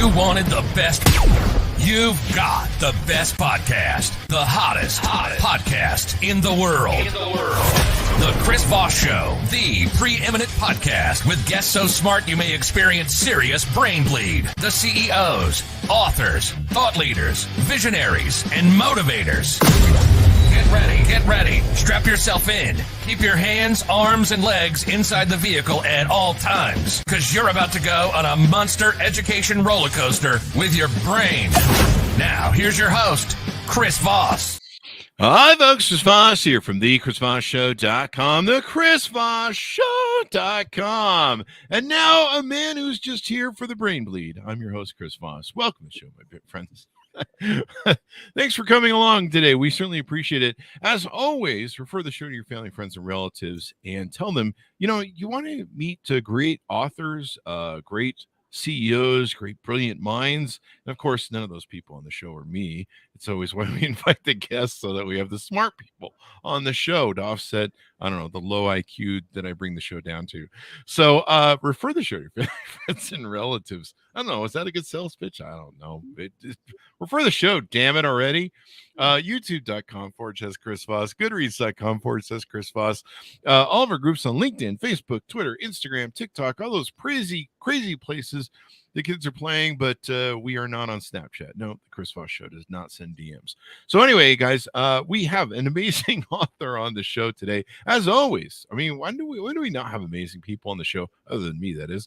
You wanted the best. You've got the best podcast, the hottest podcast in the world. The Chris Voss Show, the preeminent podcast with guests so smart you may experience serious brain bleed. The CEOs, authors, thought leaders, visionaries, and motivators. Get ready. Strap yourself in. Keep your hands, arms, and legs inside the vehicle at all times, because you're about to go on a monster education roller coaster with your brain. Now, here's your host, Chris Voss. Hi, folks. Chris Voss here from the ChrisVossShow.com, the ChrisVossShow.com. And now a man who's just here for the brain bleed. I'm your host, Chris Voss. Welcome to the show, my friends. Thanks for coming along today. We certainly appreciate it. As always, refer the show to your family, friends, and relatives and tell them, you want to meet great authors, great CEOs, great brilliant minds. And of course, none of those people on the show are me. It's always why we invite the guests, so that we have the smart people on the show to offset, the low IQ that I bring the show down to. So refer the show to your friends and relatives. I don't know. Is that a good sales pitch? I don't know. Refer the show, damn it, already. YouTube.com/Chris Voss, Goodreads.com/Chris Voss. All of our groups on LinkedIn, Facebook, Twitter, Instagram, TikTok, all those crazy places the kids are playing, but we are not on Snapchat. No, the Chris Voss Show does not send DMs. So anyway, guys, we have an amazing author on the show today. As always, when do we not have amazing people on the show, other than me, that is?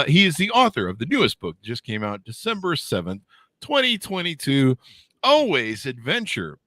He is the author of the newest book, just came out December 7th, 2022, Always Adventure,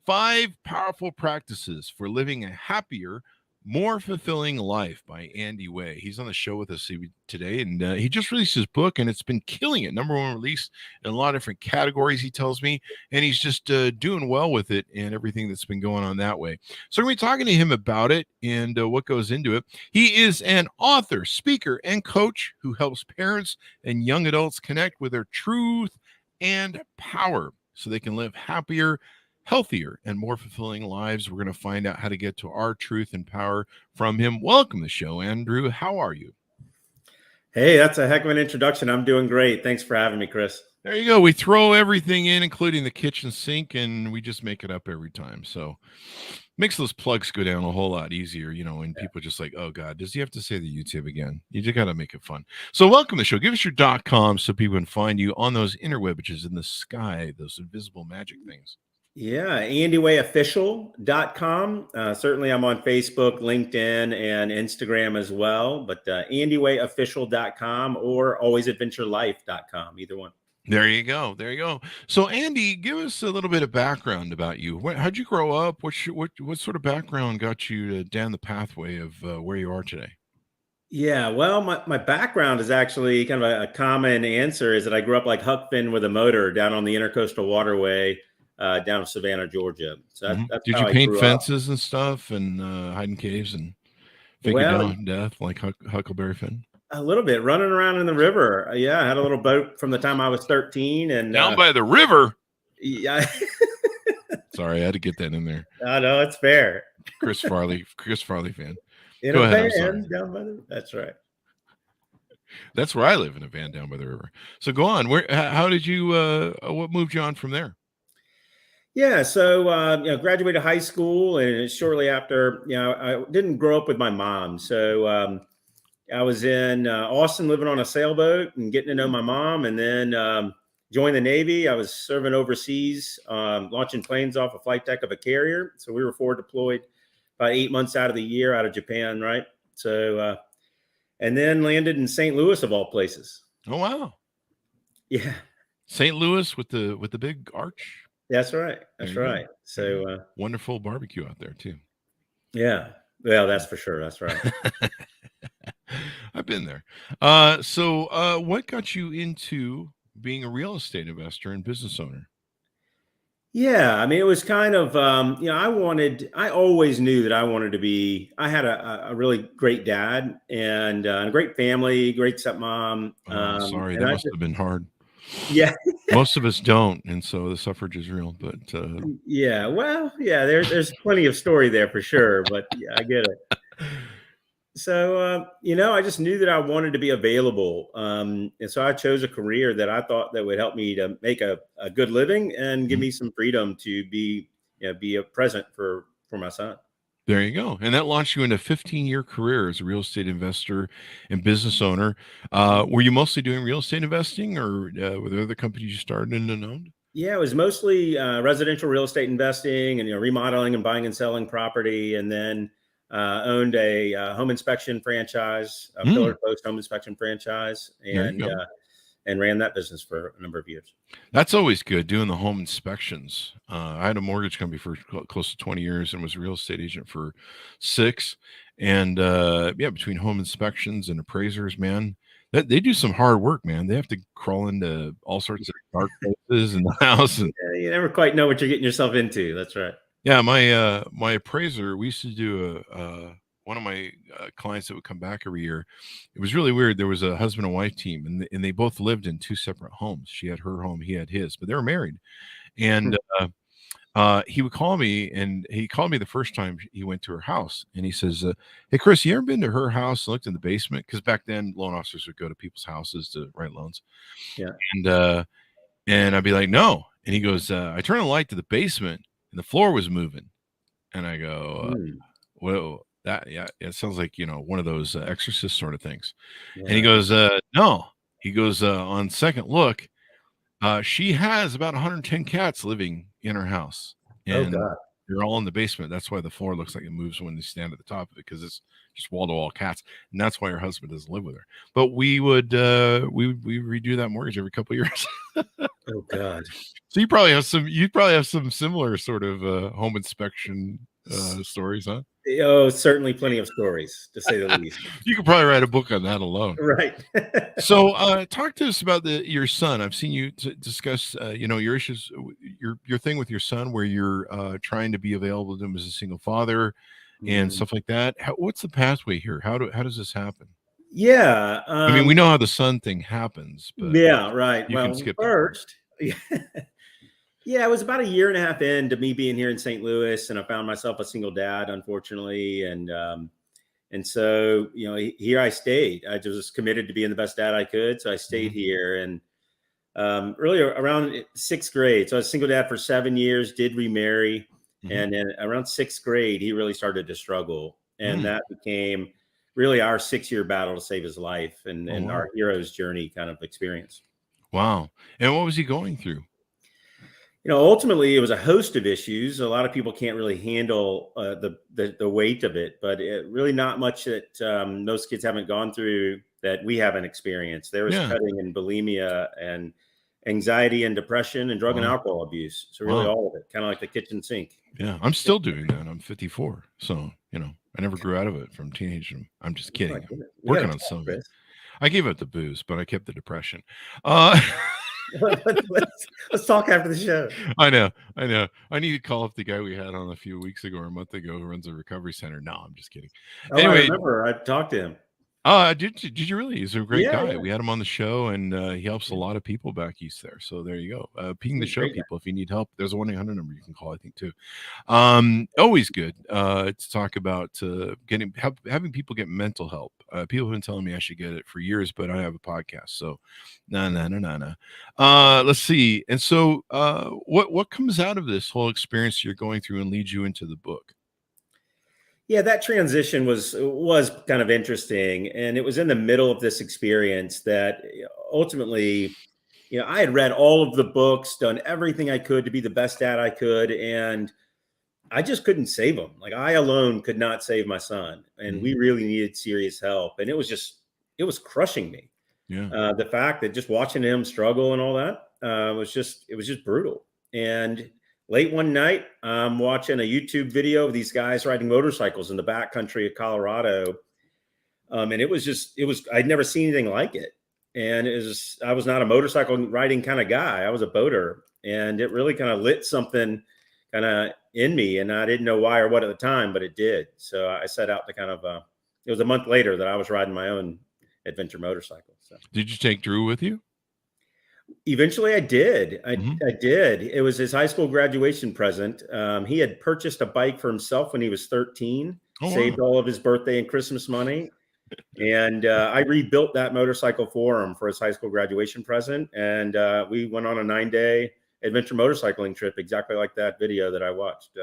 5 Powerful Practices for Living a Happier, More Fulfilling Life by Andy Way. He's on the show with us today, and he just released his book, and it's been killing it. #1 release in a lot of different categories, he tells me, and he's just doing well with it and everything that's been going on that way. So we're going to be talking to him about it and what goes into it. He is an author, speaker, and coach who helps parents and young adults connect with their truth and power so they can live happier, healthier, and more fulfilling lives. We're going to find out how to get to our truth and power from him. Welcome to the show, Andrew. How are you? Hey, that's a heck of an introduction. I'm doing great. Thanks for having me, Chris. There you go. We throw everything in, including the kitchen sink, and we just make it up every time. So makes those plugs go down a whole lot easier, and people just like, oh God, does he have to say the YouTube again? You just got to make it fun. So welcome to the show. Give us your .com so people can find you on those interwebs in the sky, those invisible magic things. Yeah, AndyWayOfficial.com. Certainly I'm on Facebook, LinkedIn, and Instagram as well, but AndyWayOfficial.com or AlwaysAdventureLife.com, either one. There you go. So Andy, give us a little bit of background about you. How'd you grow up? What sort of background got you down the pathway of where you are today? Yeah, well, my background is actually kind of a common answer is that I grew up like Huck Finn with a motor down on the Intercoastal Waterway down in Savannah, Georgia. So that's Did you paint fences and stuff and hide in caves and fake it down death like Huckleberry Finn? A little bit, running around in the river. Yeah, I had a little boat from the time I was 13. And down by the river? Yeah. Sorry, I had to get that in there. No, it's fair. Chris Farley fan. In Go a ahead, van down by the... That's right. That's where I live, in a van down by the river. So go on. How did you, what moved you on from there? Yeah, so graduated high school, and shortly after, I didn't grow up with my mom. So I was in Austin living on a sailboat and getting to know my mom, and then joined the Navy. I was serving overseas, launching planes off a flight deck of a carrier. So we were forward deployed about 8 months out of the year out of Japan, right? So, and then landed in St. Louis of all places. Oh, wow. Yeah. St. Louis with the big arch. That's right. That's right. Go. So wonderful barbecue out there too. Yeah. Well, that's for sure. That's right. I've been there. So what got you into being a real estate investor and business owner? Yeah, I mean, it was kind of, I always knew that I wanted to be, I had a really great dad and a great family, great stepmom. Sorry, that must have been hard. Yeah. Most of us don't. And so the suffrage is real, but. Yeah, well, yeah, there's plenty of story there for sure, but yeah, I get it. So, I just knew that I wanted to be available. And so I chose a career that I thought that would help me to make a good living and give me some freedom to be a present for my son. There you go. And that launched you into a 15-year career as a real estate investor and business owner. Were you mostly doing real estate investing, or were there other companies you started and owned? Yeah, it was mostly residential real estate investing and remodeling and buying and selling property, and then owned a home inspection franchise, a Pillar Post home inspection franchise, and ran that business for a number of years. That's always good, doing the home inspections. I had a mortgage company for close to 20 years and was a real estate agent for 6. And between home inspections and appraisers, man, they do some hard work, man. They have to crawl into all sorts of dark places in the house. And, yeah, you never quite know what you're getting yourself into. That's right. Yeah, my appraiser, we used to do one of my clients that would come back every year. It was really weird. There was a husband and wife team, and they both lived in 2 separate homes. She had her home, he had his, but they were married. And he would call me, and he called me the first time he went to her house, and he says, "Hey, Chris, you ever been to her house and looked in the basement?" Because back then, loan officers would go to people's houses to write loans. Yeah. And I'd be like, "No." And he goes, "I turned the light to the basement, and the floor was moving." And I go, "Well, it sounds like one of those exorcist sort of things." Yeah. And he goes, "No." He goes, "On second look, she has about 110 cats living in her house, and they're all in the basement. That's why the floor looks like it moves when they stand at the top of it, because it's just wall-to-wall cats, and that's why her husband doesn't live with her." But we would we redo that mortgage every couple of years. Oh God! So you probably have some similar sort of home inspection stories, huh? Oh, certainly plenty of stories, to say the least. You could probably write a book on that alone. Right. So talk to us about your son. I've seen you discuss, your issues, your thing with your son, where you're trying to be available to him as a single father and stuff like that. What's the pathway here? How does this happen? Yeah. I mean, we know how the son thing happens, but yeah, right. You can skip first. Yeah, it was about 1.5 years into me being here in St. Louis, and I found myself a single dad, unfortunately. And so, here I stayed. I just was committed to being the best dad I could. So I stayed here, and really around 6th grade. So I was a single dad for 7 years, did remarry. And then around 6th grade, he really started to struggle. And that became really our 6-year battle to save his life and our hero's journey kind of experience. Wow. And what was he going through? Ultimately, it was a host of issues. A lot of people can't really handle the weight of it, but really not much that those kids haven't gone through that we haven't experienced. There was cutting and bulimia and anxiety and depression and drug and alcohol abuse. So really all of it, kind of like the kitchen sink. Yeah, I'm still doing that. I'm 54. So, I never grew out of it from teenage. I'm just kidding. I'm working on some of it. I gave up the booze, but I kept the depression. Let's talk after the show. I know. I need to call up the guy we had on a few weeks ago or a month ago who runs a recovery center. No, I'm just kidding. Anyway, I remember I talked to him. Did you really? He's a great guy. Yeah. We had him on the show, and he helps a lot of people back east there. So there you go. Ping the show people if you need help. There's a 1-800 number you can call, I think, too. Always good to talk about having people get mental help. People have been telling me I should get it for years, but I have a podcast. So no. Let's see. And so what comes out of this whole experience you're going through and leads you into the book? Yeah, that transition was kind of interesting. And it was in the middle of this experience that ultimately, I had read all of the books, done everything I could to be the best dad I could. And I just couldn't save him. Like, I alone could not save my son. And we really needed serious help. And it was crushing me. Yeah. The fact that just watching him struggle and all that was just brutal. And late one night, I'm watching a YouTube video of these guys riding motorcycles in the backcountry of Colorado. And I'd never seen anything like it. And I was not a motorcycle riding kind of guy. I was a boater, and it really kind of lit something kind of in me. And I didn't know why or what at the time, but it did. So I set out to it was a month later that I was riding my own adventure motorcycle. So. Did you take Drew with you? Eventually I did. I did. It was his high school graduation present. He had purchased a bike for himself when he was 13, saved all of his birthday and Christmas money. And I rebuilt that motorcycle for him for his high school graduation present. And we went on a 9-day adventure motorcycling trip, exactly like that video that I watched,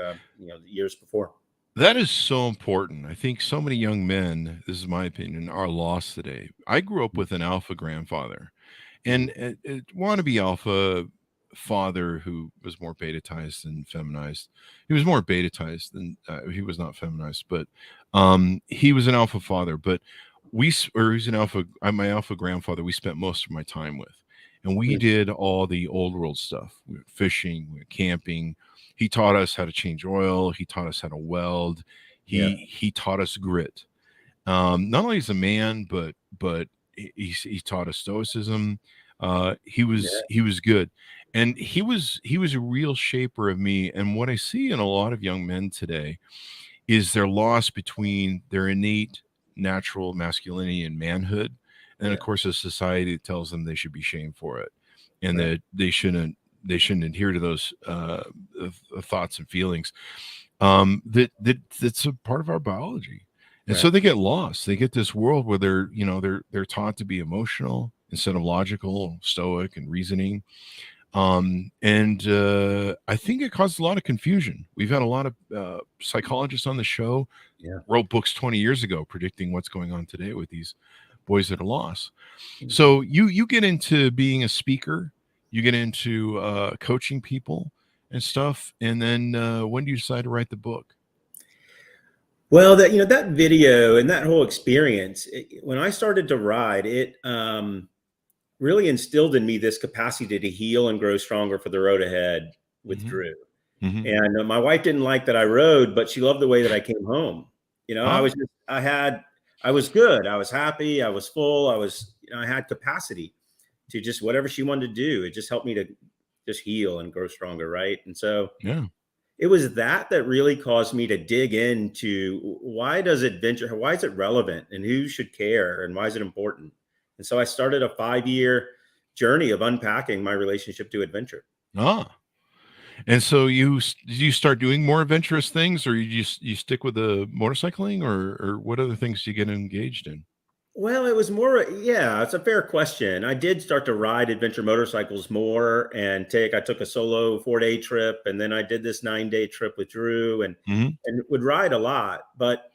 years before. That is so important. I think so many young men, this is my opinion, are lost today. I grew up with an alpha grandfather and a wannabe alpha father who was more betatized than feminized. He was more betatized than he was not feminized, but he was an alpha father. But he's an alpha. My alpha grandfather. We spent most of my time with, and we did all the old world stuff. We went fishing, we went camping. He taught us how to change oil. He taught us how to weld. He taught us grit. Not only as a man, but he taught us stoicism. He was good, and he was a real shaper of me. And what I see in a lot of young men today is they're lost between their innate natural masculinity and manhood, and of course a society that tells them they should be shamed for it, and that they shouldn't adhere to those thoughts and feelings. That's a part of our biology. And so they get lost. They get this world where they're taught to be emotional instead of logical, stoic, and reasoning. I think it caused a lot of confusion. We've had a lot of psychologists on the show, wrote books 20 years ago predicting what's going on today with these boys that are lost. So you get into being a speaker, you get into coaching people and stuff, and then when do you decide to write the book? Well, that video and that whole experience, when I started to ride, it really instilled in me this capacity to heal and grow stronger for the road ahead with Drew. And my wife didn't like that I rode, but she loved the way that I came home. I was good. I was happy. I was full. I had capacity to just whatever she wanted to do. It just helped me to just heal and grow stronger. Right. And so, it was that really caused me to dig into why is it relevant and who should care and why is it important? And so I started a 5-year journey of unpacking my relationship to adventure. And so did you start doing more adventurous things, or you stick with the motorcycling, or what other things do you get engaged in? Well, it was more, it's a fair question. I did start to ride adventure motorcycles more and I took a solo 4-day trip, and then I did this 9-day trip with Drew and would ride a lot. But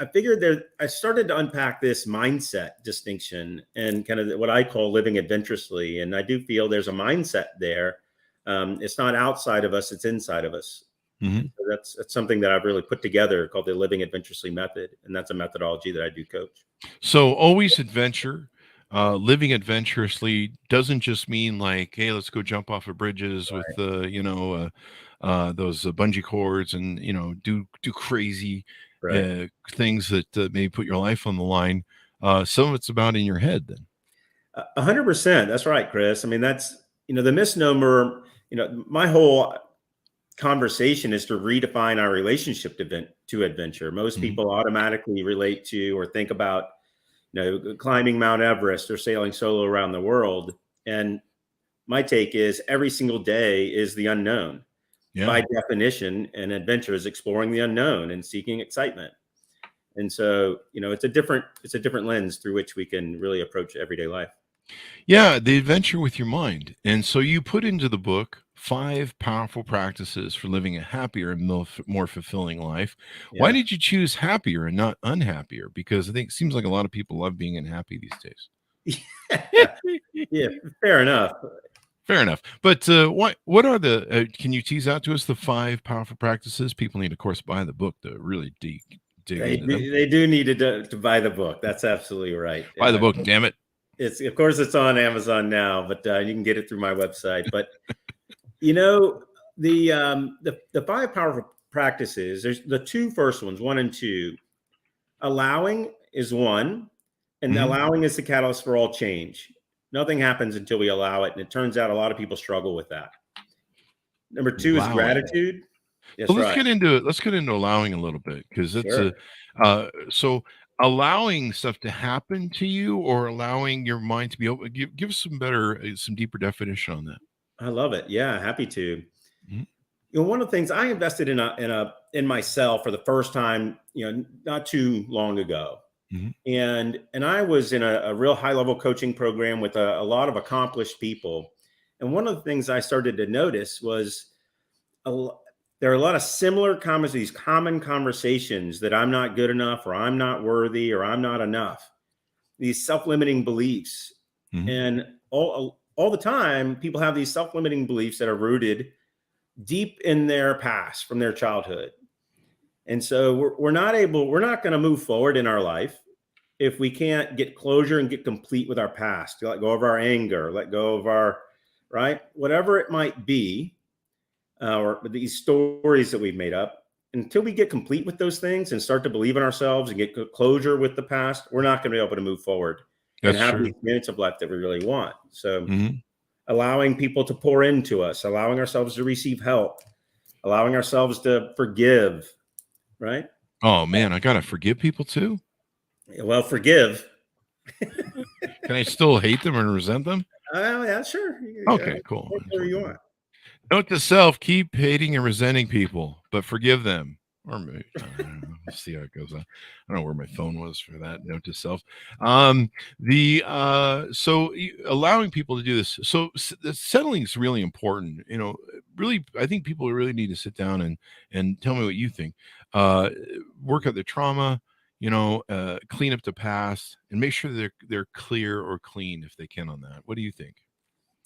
I figured I started to unpack this mindset distinction and kind of what I call living adventurously. And I do feel there's a mindset there. It's not outside of us, it's inside of us. So that's something that I've really put together called the Living Adventurously method. And that's a methodology that I do coach. So always adventure, living adventurously doesn't just mean like, hey, let's go jump off of bridges with, those bungee cords and, do crazy things that may put your life on the line. Some of it's about in your head then. 100%. That's right, Chris. I mean, that's, the misnomer, my whole conversation is to redefine our relationship to adventure. Most people automatically relate to or think about, climbing Mount Everest or sailing solo around the world. And my take is every single day is the unknown. By definition, an adventure is exploring the unknown and seeking excitement. And so, it's a different lens through which we can really approach everyday life. Yeah, the adventure with your mind. And so you put into the book 5 powerful practices for living a happier and more fulfilling life. Why did you choose happier and not unhappier? Because I think it seems like a lot of people love being unhappy these days. Yeah, fair enough. Fair enough. But what are can you tease out to us the 5 powerful practices? People need, of course, buy the book to really dig into them. They do need to buy the book. That's absolutely right. Buy the book, damn it. Of course it's on Amazon now, but you can get it through my website. But the 5 powerful practices, there's the 2 first ones, 1 and 2. Allowing is 1, and allowing is the catalyst for all change. Nothing happens until we allow it. And it turns out a lot of people struggle with that. Number 2 is gratitude. Yes, well, let's get into allowing a little bit, because it's so allowing stuff to happen to you or allowing your mind to be open. Give us some deeper definition on that. I love it. Yeah, happy to. One of the things I invested in myself for the first time, not too long ago. And I was in a real high level coaching program with a lot of accomplished people. And one of the things I started to notice was there are a lot of similar comments, these common conversations that I'm not good enough, or I'm not worthy, or I'm not enough. These self-limiting beliefs. And all the time, people have these self-limiting beliefs that are rooted deep in their past from their childhood. And so we're not going to move forward in our life if we can't get closure and get complete with our past, let go of our anger, let go of our, right, whatever it might be, or these stories that we've made up. Until we get complete with those things and start to believe in ourselves and get closure with the past, we're not going to be able to move forward and have the experience of life that we really want. So allowing people to pour into us, allowing ourselves to receive help, allowing ourselves to forgive, right? Oh man, I got to forgive people too? Well, forgive. Can I still hate them and resent them? Yeah, sure. Okay, cool. Whatever you want. Note to self, keep hating and resenting people, but forgive them. Or maybe, I don't know. Let's see how it goes on. I don't know where my phone was for that. Note to self. So allowing people to do this. So the settling is really important. Really, I think people really need to sit down and tell me what you think. Work out the trauma, clean up the past, and make sure they're clear or clean if they can on that. What do you think?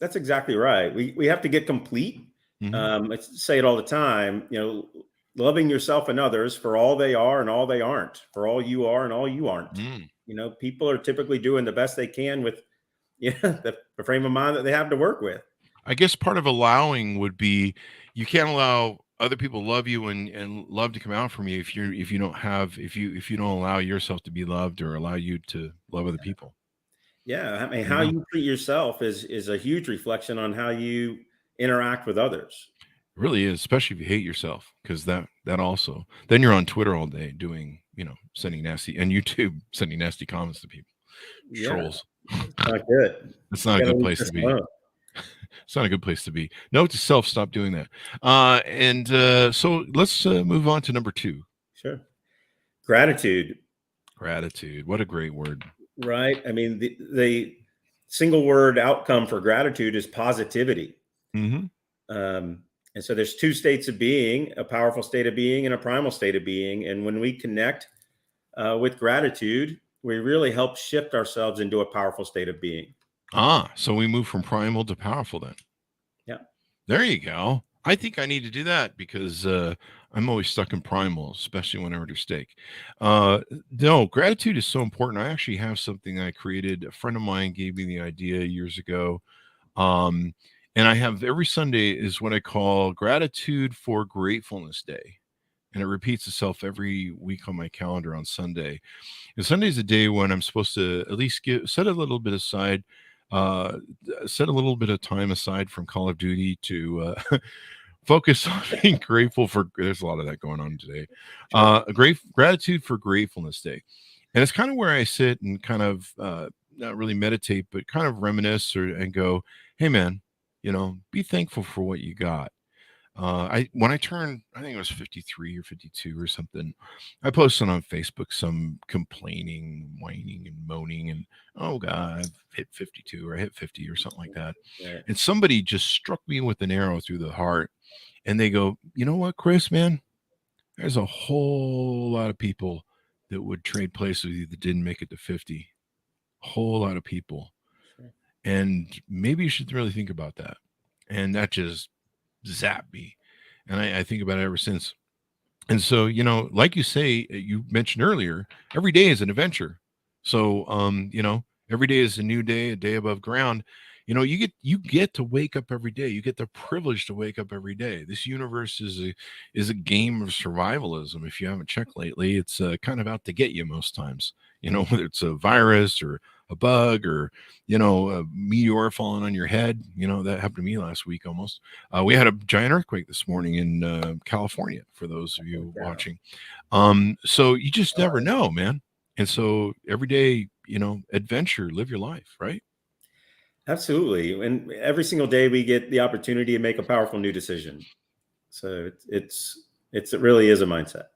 That's exactly right. We have to get complete. I say it all the time, loving yourself and others for all they are and all they aren't, for all you are and all you aren't. People are typically doing the best they can with the frame of mind that they have to work with. I guess part of allowing would be you can't allow other people to love you and love to come out from you if you don't allow yourself to be loved or allow you to love other people. Yeah, I mean, how you treat yourself is a huge reflection on how you interact with others. It really is, especially if you hate yourself, because that also, then you're on Twitter all day doing, sending nasty, and YouTube sending nasty comments to people. Trolls. Not good. It's not a good place to be. It's not a good place to be. Note to self, stop doing that. So let's move on to number 2. Sure. Gratitude. What a great word. Right. I mean, the single word outcome for gratitude is positivity. And so there's 2 states of being, a powerful state of being and a primal state of being. And when we connect with gratitude, we really help shift ourselves into a powerful state of being. So we move from primal to powerful then. Yeah. There you go. I think I need to do that because I'm always stuck in primal, especially when I order steak. No, gratitude is so important. I actually have something I created. A friend of mine gave me the idea years ago. And I have every Sunday is what I call Gratitude for Gratefulness Day. And it repeats itself every week on my calendar on Sunday. And Sunday is a day when I'm supposed to at least set a little bit aside, set a little bit of time aside from Call of Duty to focus on being grateful for. There's a lot of that going on today. Gratitude for Gratefulness Day. And it's kind of where I sit and kind of not really meditate, but kind of reminisce and go, hey, man, be thankful for what you got. When I turned, I think it was 53 or 52 or something, I posted on Facebook some complaining, whining, and moaning, and oh God, I've hit 52 or I hit 50 or something like that. Yeah. And somebody just struck me with an arrow through the heart, and they go, you know what, Chris, man, there's a whole lot of people that would trade places with you that didn't make it to 50. A whole lot of people. And maybe you should really think about that. And that just zapped me. And I think about it ever since. And so, like you say, you mentioned earlier, every day is an adventure. So, every day is a new day, a day above ground. You get to wake up every day. You get the privilege to wake up every day. This universe is a game of survivalism. If you haven't checked lately, it's kind of out to get you most times. Whether it's a virus or a bug or a meteor falling on your head. That happened to me last week almost. We had a giant earthquake this morning in California, for those of you watching. So you just never know, man. And so every day, adventure, live your life, right? Absolutely. And every single day we get the opportunity to make a powerful new decision. So it really is a mindset.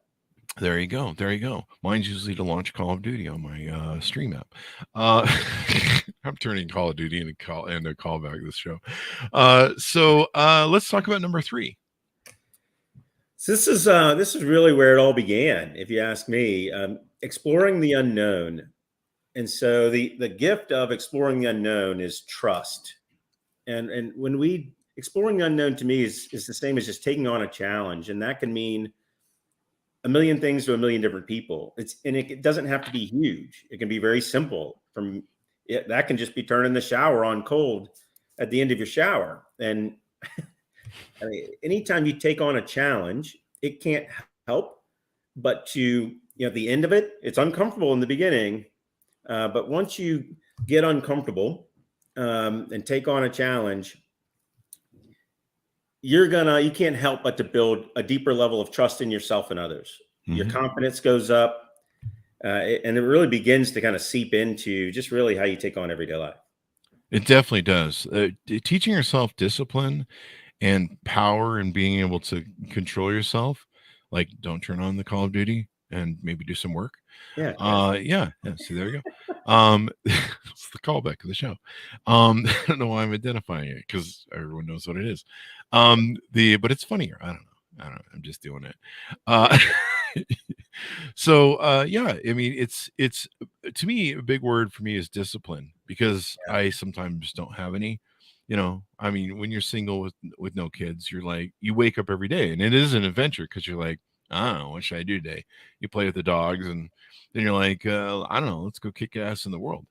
There you go. There you go. Mine's usually to launch Call of Duty on my stream app. Uh, I'm turning Call of Duty into a callback this show. Let's talk about number 3. So this is really where it all began, if you ask me. Exploring the unknown. And so the gift of exploring the unknown is trust. And when we exploring the unknown, to me, is the same as just taking on a challenge. And that can mean a million things to a million different people. It doesn't have to be huge. It can be very simple. That can just be turning the shower on cold at the end of your shower. And I mean, anytime you take on a challenge, it can't help but at the end of it, it's uncomfortable in the beginning. But once you get uncomfortable and take on a challenge, you can't help but to build a deeper level of trust in yourself and others. Mm-hmm. Your confidence goes up, and it really begins to kind of seep into just really how you take on everyday life. It definitely does. Teaching yourself discipline and power and being able to control yourself, like don't turn on the Call of Duty and maybe do some work. Yeah. So there you go. It's the callback of the show. I don't know why I'm identifying it, because everyone knows what it is. But it's funnier. I don't know. I'm just doing it. I mean, it's to me, a big word for me is discipline, because I sometimes don't have any. I mean, when you're single with no kids, you're like, you wake up every day and it is an adventure, because you're like, I don't know, what should I do today? You play with the dogs, and then you're like, I don't know, let's go kick ass in the world.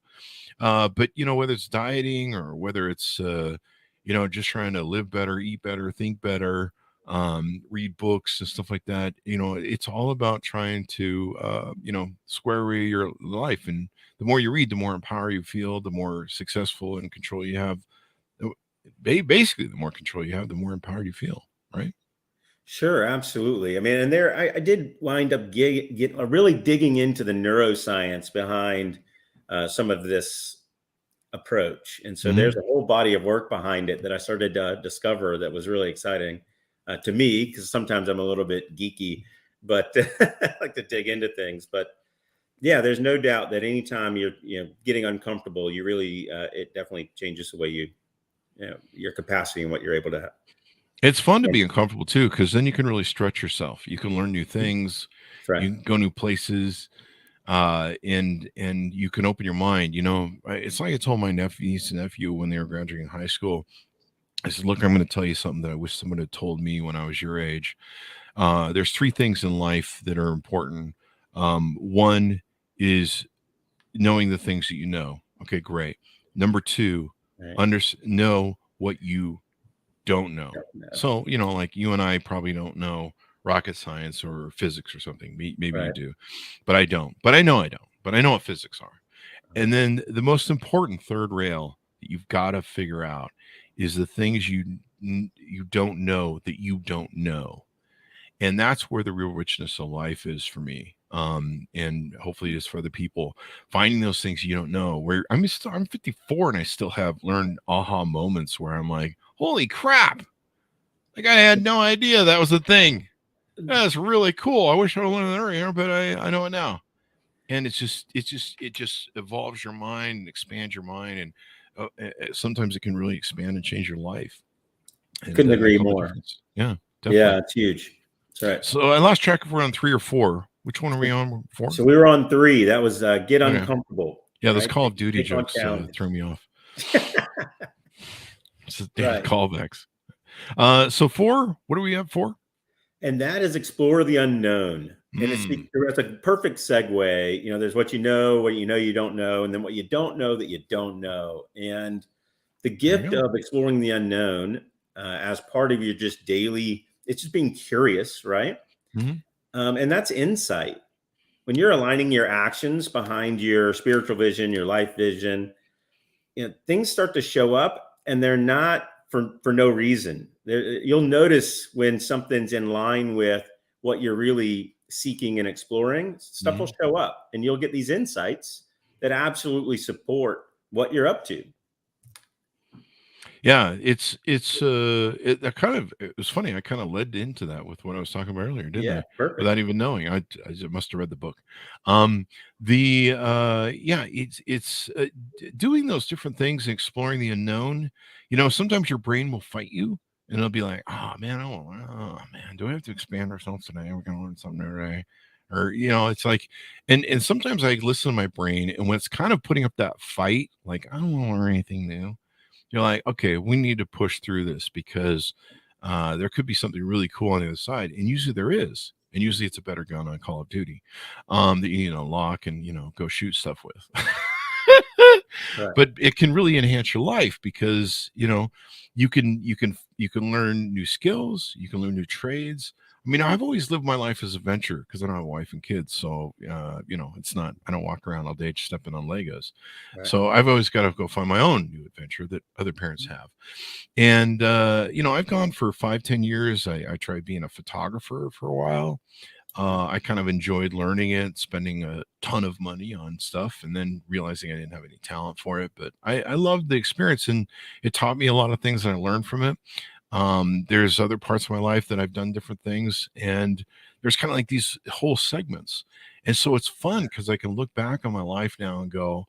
But whether it's dieting or whether it's just trying to live better, eat better, think better, read books and stuff like that, it's all about trying to square away your life. And the more you read, the more empowered you feel, the more successful and control you have. Basically, the more control you have, the more empowered you feel, right? Sure, absolutely. I mean, and I did wind up really digging into the neuroscience behind some of this approach. And so there's a whole body of work behind it that I started to discover that was really exciting to me, because sometimes I'm a little bit geeky, but I like to dig into things. But yeah, there's no doubt that anytime you're getting uncomfortable, you really it definitely changes the way your capacity and what you're able to have. It's fun to be uncomfortable too, because then you can really stretch yourself. You can learn new things. Right. You can go new places, and you can open your mind. It's like I told my niece and nephew when they were graduating high school. I said, "Look, I'm going to tell you something that I wish someone had told me when I was your age. There's 3 things in life that are important. One is knowing the things that you know. Okay, great. Number 2, know what you don't know. So, like you and I probably don't know rocket science or physics or something. Maybe you do, but I don't. But I know I don't. But I know what physics are. And then the most important third rail that you've got to figure out is the things you don't know that you don't know. And that's where the real richness of life is for me. And hopefully it is for other people, finding those things you don't know. Where I'm 54 and I still have learned aha moments where I'm like, holy crap, like I had no idea that was a thing. That's really cool. I wish I would learned that earlier, but I know it now. And it just evolves your mind and expands your mind, and sometimes it can really expand and change your life. And, couldn't agree more. Yeah, definitely. Yeah, it's huge. That's right. So I lost track if we're on 3 or 4. Which one are we on? 4? So we were on 3. That was get uncomfortable. Yeah, those Call of Duty jokes threw me off. It's damn callbacks. So 4, what do we have 4? And that is explore the unknown. And it's a perfect segue. There's what you know you don't know, and then what you don't know that you don't know. And the gift of exploring the unknown as part of your just daily, it's just being curious, right? And that's insight. When you're aligning your actions behind your spiritual vision, your life vision, things start to show up, and they're not for no reason. You'll notice when something's in line with what you're really seeking and exploring, stuff will show up, and you'll get these insights that absolutely support what you're up to. Yeah, it kind of, it was funny. I kind of led into that with what I was talking about earlier, didn't Yeah, I? perfect. Without even knowing, I must have read the book. The Yeah, doing those different things, and exploring the unknown. Sometimes your brain will fight you, and it'll be like, oh man, oh man, do we have to expand ourselves today? We're gonna learn something today. Or it's like, and sometimes I listen to my brain, and when it's kind of putting up that fight, like I don't want to learn anything new, you're like, okay, we need to push through this because there could be something really cool on the other side. And usually there is. And usually it's a better gun on Call of Duty that you lock and, go shoot stuff with. Right. But it can really enhance your life because, you can learn new skills, you can learn new trades. I mean, I've always lived my life as a venture because I don't have a wife and kids. So, it's not, I don't walk around all day just stepping on Legos. Right. So I've always got to go find my own new adventure that other parents have. And, I've gone for 5-10 years. I tried being a photographer for a while. I kind of enjoyed learning it, spending a ton of money on stuff, and then realizing I didn't have any talent for it. But I loved the experience, and it taught me a lot of things, and I learned from it. There's other parts of my life that I've done different things, and there's kind of like these whole segments. And so it's fun because I can look back on my life now and go,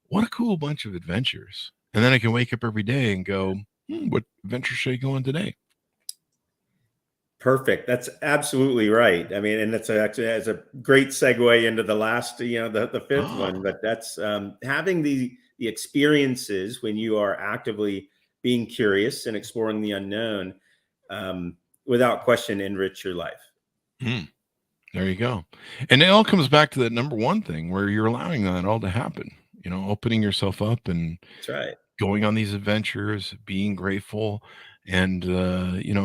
what a cool bunch of adventures. And then I can wake up every day and go, what adventure should I go on today? Perfect. That's absolutely right. I mean, and actually that's a great segue into the last, the fifth Ah, one. But that's having the experiences when you are actively being curious and exploring the unknown, without question, enrich your life. hmm, there you go. And it all comes back to that number one thing where you're allowing that all to happen, opening yourself up and That's right. going on these adventures, being grateful, and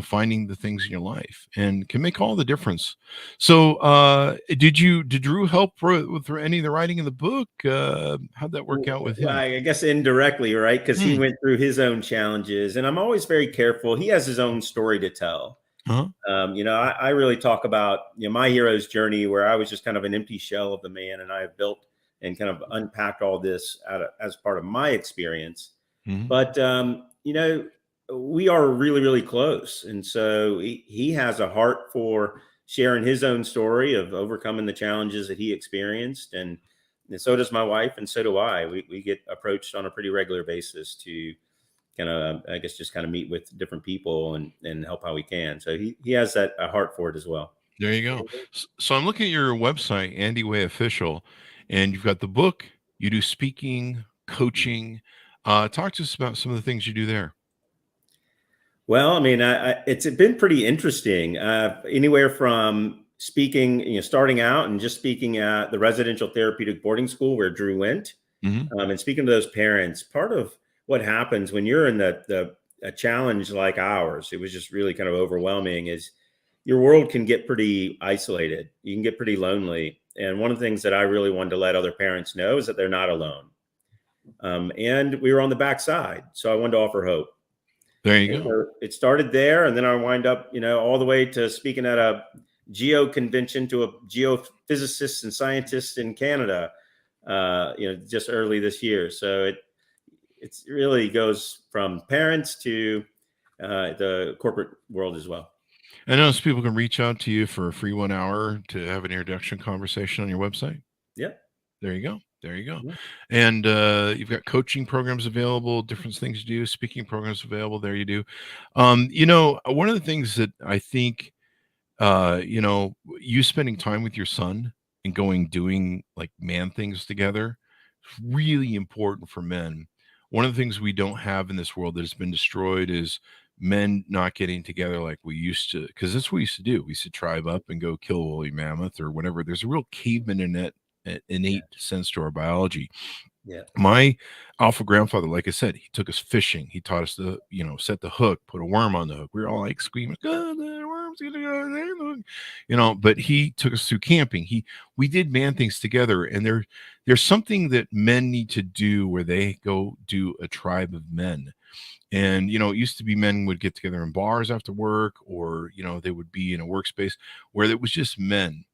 finding the things in your life, and can make all the difference. So did Drew help with any of the writing of the book? How'd that work out with Well, him? I guess indirectly, right? Because he Hmm. went through his own challenges, and I'm always very careful. He has his own story to tell. Huh? I really talk about my hero's journey, where I was just kind of an empty shell of the man, and I have built and kind of unpacked all this as part of my experience. Hmm. But we are really, really close, and so he has a heart for sharing his own story of overcoming the challenges that he experienced, and so does my wife, and so do I. We get approached on a pretty regular basis to kind of, I guess, just kind of meet with different people and help how we can. So he has that a heart for it as well. There you go. So I'm looking at your website, Andy Way Official, and you've got the book. You do speaking, coaching. Talk to us about some of the things you do there. Well, I mean, it's been pretty interesting. Anywhere from speaking, starting out and just speaking at the residential therapeutic boarding school where Drew went, Hmm. and speaking to those parents. Part of what happens when you're in a challenge like ours, it was just really kind of overwhelming, is your world can get pretty isolated. You can get pretty lonely. And one of the things that I really wanted to let other parents know is that they're not alone. And we were on the backside, so I wanted to offer hope. There you And go. so it started there, and then I wind up, all the way to speaking at a geo convention to a geophysicists and scientists in Canada, just early this year. So it really goes from parents to the corporate world as well. I know people can reach out to you for a free 1 hour to have an introduction conversation on your website. Yeah. There you go. There you go. Yeah. And you've got coaching programs available, different things you do, speaking programs available. There you do. One of the things that I think, you spending time with your son and doing like man things together, is really important for men. One of the things we don't have in this world that has been destroyed is men not getting together like we used to, because that's what we used to do. We used to tribe up and go kill a woolly mammoth or whatever. There's a real caveman innate sense to our biology. Yeah. My alpha grandfather, like I said, he took us fishing. He taught us to, set the hook, put a worm on the hook. We were all like screaming, "God, the worm's gonna go in the hook." But he took us through camping. We did man things together. And there's something that men need to do where they go do a tribe of men. And, it used to be men would get together in bars after work, or, they would be in a workspace where it was just men.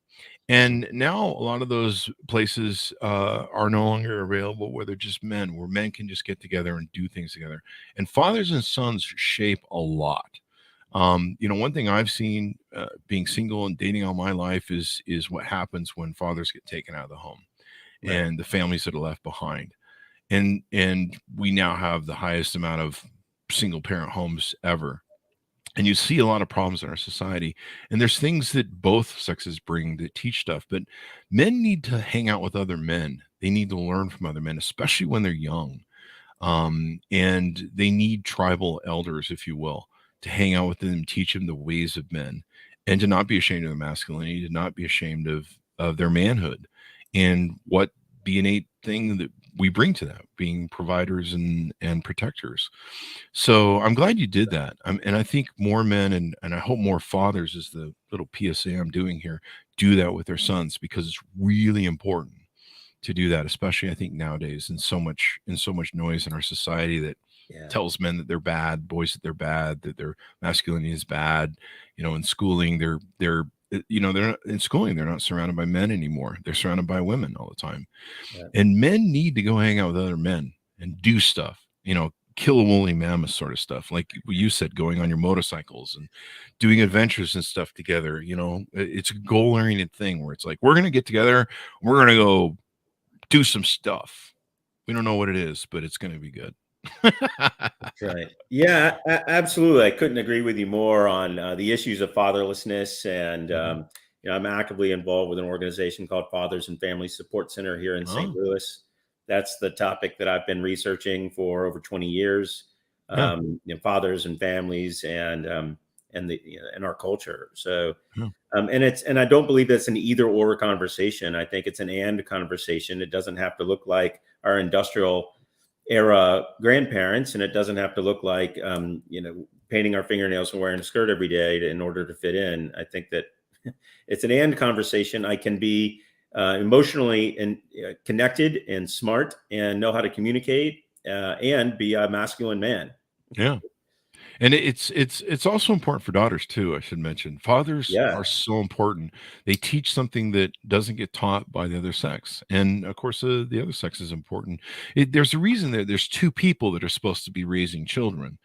And now a lot of those places are no longer available where they're just men, where men can just get together and do things together. And fathers and sons shape a lot. One thing I've seen being single and dating all my life is what happens when fathers get taken out of the home Right. and the families that are left behind. And we now have the highest amount of single parent homes ever. And you see a lot of problems in our society. And there's things that both sexes bring that teach stuff, but men need to hang out with other men. They need to learn from other men, especially when they're young. And they need tribal elders, if you will, to hang out with them, teach them the ways of men, and to not be ashamed of their masculinity, to not be ashamed of their manhood, and what the innate thing that we bring to that, being providers and protectors. So I'm glad you did that. And I think more men and I hope more fathers, is the little PSA I'm doing here, do that with their sons, because it's really important to do that, especially I think nowadays, in so much noise in our society that tells men that they're bad, boys that they're bad, that their masculinity is bad. In schooling, they're not in schooling, they're not surrounded by men anymore. They're surrounded by women all the time. Yeah. And men need to go hang out with other men and do stuff, kill a woolly mammoth sort of stuff. Like you said, going on your motorcycles and doing adventures and stuff together. It's a goal-oriented thing where it's like, we're going to get together, we're going to go do some stuff. We don't know what it is, but it's going to be good. That's right. Yeah, absolutely. I couldn't agree with you more on the issues of fatherlessness. And, I'm actively involved with an organization called Fathers and Family Support Center here in St. Louis. That's the topic that I've been researching for over 20 years. Fathers and families and in our culture. So, and I don't believe that's an either or conversation. I think it's an and conversation. It doesn't have to look like our industrial era grandparents, and it doesn't have to look like painting our fingernails and wearing a skirt every day in order to fit in. I think that it's an and conversation. I can be emotionally and connected and smart and know how to communicate and be a masculine man. Yeah. And it's also important for daughters too, I should mention. Fathers are so important. They teach something that doesn't get taught by the other sex. And of course, the other sex is important. There's a reason that there's two people that are supposed to be raising children,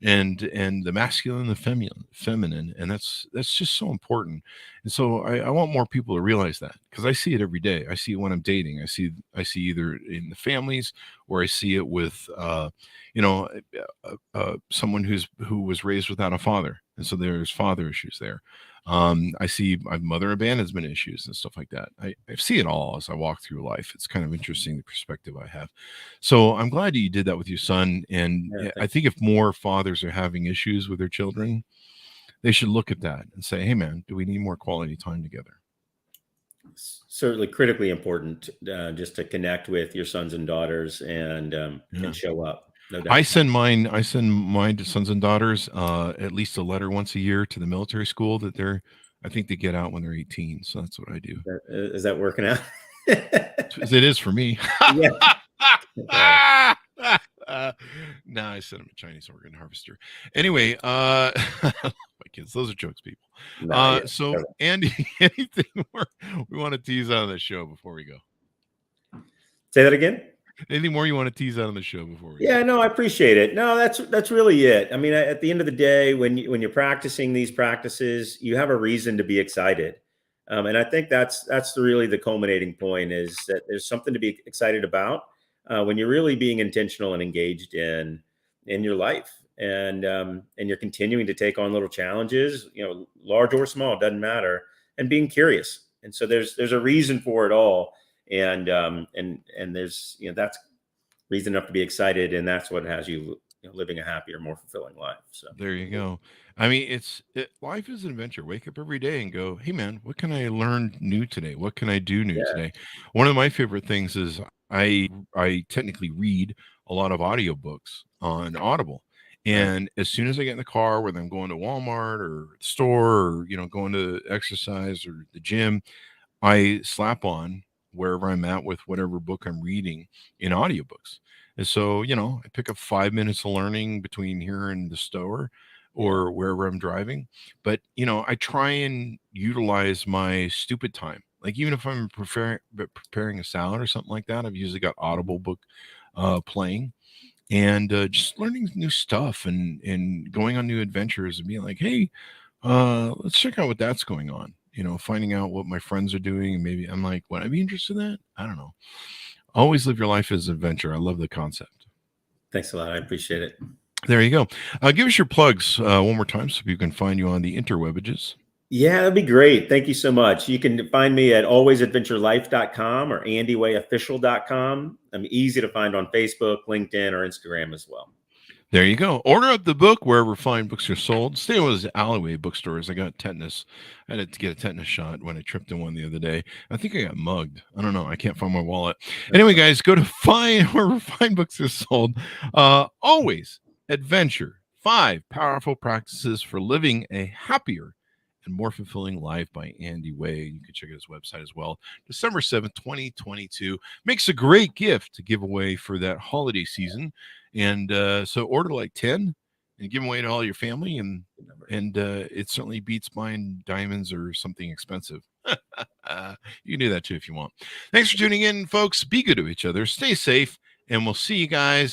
and the masculine and the feminine. And that's just so important. And so I want more people to realize that, because I see it every day. I see it when I'm dating. I see either in the families, or I see it with, someone who was raised without a father, and so there's father issues there. I see my mother abandonment issues and stuff like that. I see it all as I walk through life. It's kind of interesting, the perspective I have. So I'm glad that you did that with your son. And I think if more fathers are having issues with their children, they should look at that and say, hey man, do we need more quality time together? Certainly critically important, just to connect with your sons and daughters and show up. No doubt. I send mine to sons and daughters at least a letter once a year to the military school that I think they get out when they're 18. So that's what I do. Is that working out? It is for me. No, I sent them a Chinese organ harvester. Anyway, my kids, those are jokes, people. So Andy, anything more we want to tease out of the show before we go? Say that again. Anything more you want to tease out on the show before we go? No, I appreciate it. No, that's really it. I mean, at the end of the day, when you're practicing these practices, you have a reason to be excited. And I think that's really the culminating point, is that there's something to be excited about when you're really being intentional and engaged in your life. And you're continuing to take on little challenges, large or small, doesn't matter, and being curious. And so there's a reason for it all. And there's, that's reason enough to be excited. And that's what has you, living a happier, more fulfilling life. So there you go. I mean, life is an adventure. Wake up every day and go, hey man, what can I learn new today? What can I do new today? One of my favorite things is I technically read a lot of audiobooks on Audible. And as soon as I get in the car, whether I'm going to Walmart or the store, or, going to exercise or the gym, I slap on wherever I'm at with whatever book I'm reading in audiobooks. And so, I pick up 5 minutes of learning between here and the store or wherever I'm driving. But, I try and utilize my stupid time. Like even if I'm preparing a salad or something like that, I've usually got Audible book playing, and just learning new stuff and going on new adventures and being like, hey, let's check out what that's going on. Finding out what my friends are doing, and maybe I'm like, would I be interested in that? I don't know. Always live your life as an adventure. I love the concept. Thanks a lot. I appreciate it. There you go. Give us your plugs one more time so people can find you on the interwebages. Yeah, that'd be great. Thank you so much. You can find me at alwaysadventurelife.com or andywayofficial.com. I'm easy to find on Facebook, LinkedIn, or Instagram as well. There you go. Order up the book wherever fine books are sold. Stay with alleyway bookstores. I got tetanus. I had to get a tetanus shot when I tripped in one the other day. I think I got mugged. I don't know. I can't find my wallet. Anyway, guys, go to wherever fine books are sold. Always adventure. 5 powerful practices for living a happier and more fulfilling life by Andy Way. You can check out his website as well. December 7th, 2022. Makes a great gift to give away for that holiday season. And so order like 10 and give them away to all your family. And it certainly beats buying diamonds or something expensive. You can do that too if you want. Thanks for tuning in, folks. Be good to each other. Stay safe. And we'll see you guys